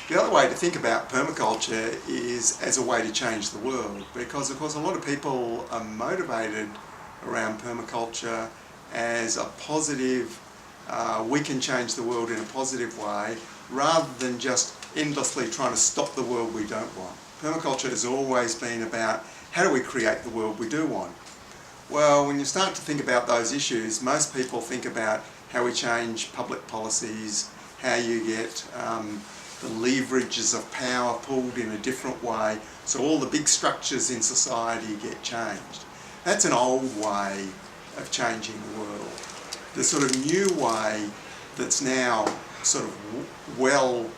The other way to think about permaculture is as a way to change the world, because of course a lot of people are motivated around permaculture as a positive, we can change the world in a positive way, rather than just endlessly trying to stop the world we don't want. Permaculture has always been about how do we create the world we do want. Well, when you start to think about those issues, most people think about how we change public policies, how you get the leverages of power pulled in a different way, so all the big structures in society get changed. That's an old way of changing the world. The sort of new way that's now sort of well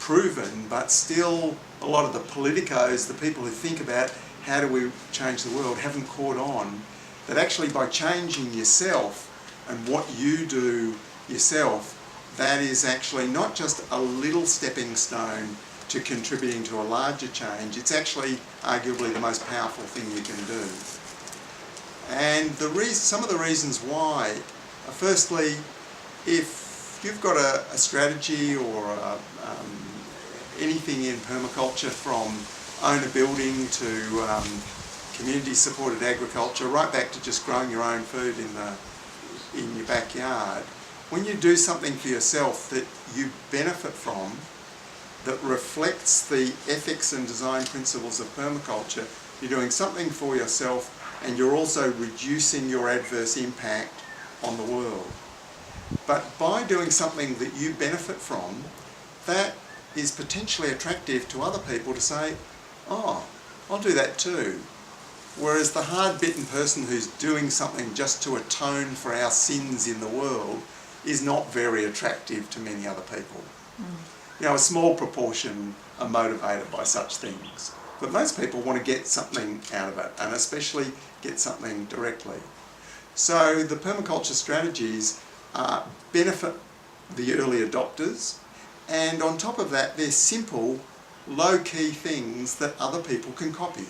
proven, but still a lot of the politicos, the people who think about how do we change the world, haven't caught on that actually by changing yourself and what you do yourself, that is actually not just a little stepping stone to contributing to a larger change, it's actually arguably the most powerful thing you can do. And some of the reasons why are, firstly, if you've got a strategy or anything in permaculture, from owner building to community supported agriculture, right back to just growing your own food in your backyard, when you do something for yourself that you benefit from, that reflects the ethics and design principles of permaculture, you're doing something for yourself and you're also reducing your adverse impact on the world. But by doing something that you benefit from, that is potentially attractive to other people to say, oh, I'll do that too. Whereas the hard-bitten person who's doing something just to atone for our sins in the world is not very attractive to many other people. You know, a small proportion are motivated by such things, but most people want to get something out of it, and especially get something directly. So the permaculture strategies benefit the early adopters, and on top of that, they're simple, low-key things that other people can copy.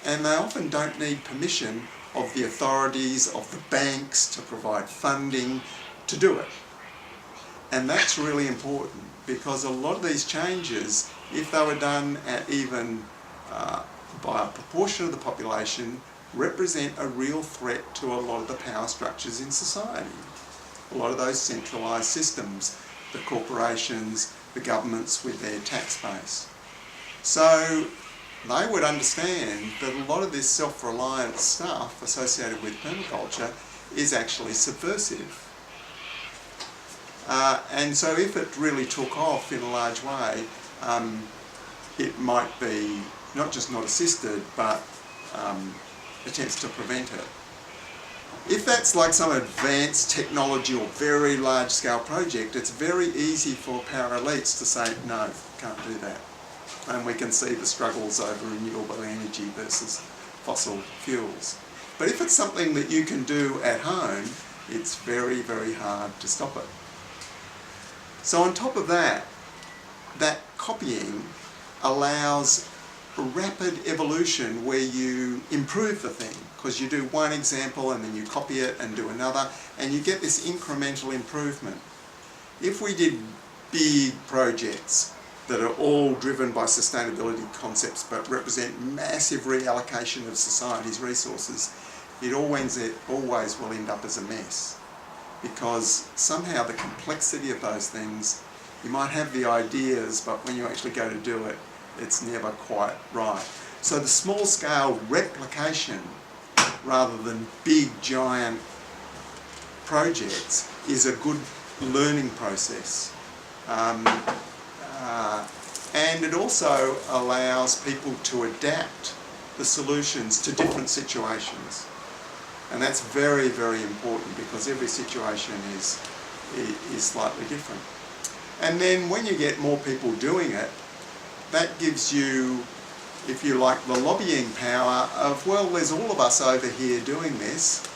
And they often don't need permission of the authorities, of the banks to provide funding to do it. And that's really important, because a lot of these changes, if they were done at even by a proportion of the population, represent a real threat to a lot of the power structures in society. A lot of those centralised systems, the corporations, the governments with their tax base. So they would understand that a lot of this self-reliant stuff associated with permaculture is actually subversive. And so if it really took off in a large way, it might be not just not assisted, but attempts to prevent it. If that's like some advanced technology or very large-scale project, it's very easy for power elites to say, no, can't do that. And we can see the struggles over renewable energy versus fossil fuels. But if it's something that you can do at home, it's very, very hard to stop it. So on top of that, that copying allows rapid evolution where you improve the thing, because you do one example and then you copy it and do another, and you get this incremental improvement. If we did big projects that are all driven by sustainability concepts but represent massive reallocation of society's resources, it always will end up as a mess. Because somehow the complexity of those things, you might have the ideas, but when you actually go to do it, it's never quite right. So the small scale replication, rather than big giant projects, is a good learning process. And it also allows people to adapt the solutions to different situations. And that's very, very important, because every situation is slightly different. And then when you get more people doing it, that gives you, if you like, the lobbying power of, well, there's all of us over here doing this.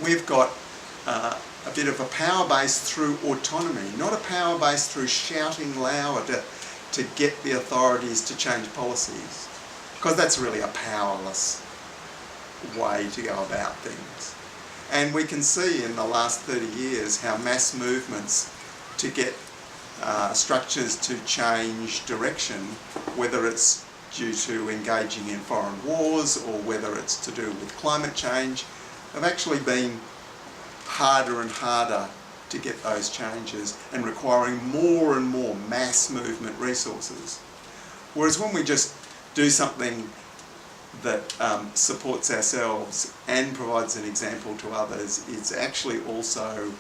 We've got a bit of a power base through autonomy, not a power base through shouting louder to get the authorities to change policies, because that's really a powerless way to go about things. And we can see in the last 30 years how mass movements to get structures to change direction, whether it's due to engaging in foreign wars or whether it's to do with climate change, have actually been harder and harder to get those changes and requiring more and more mass movement resources. Whereas when we just do something that supports ourselves and provides an example to others, it's actually also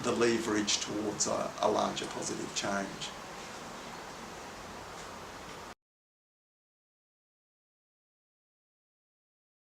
the leverage towards a larger positive change.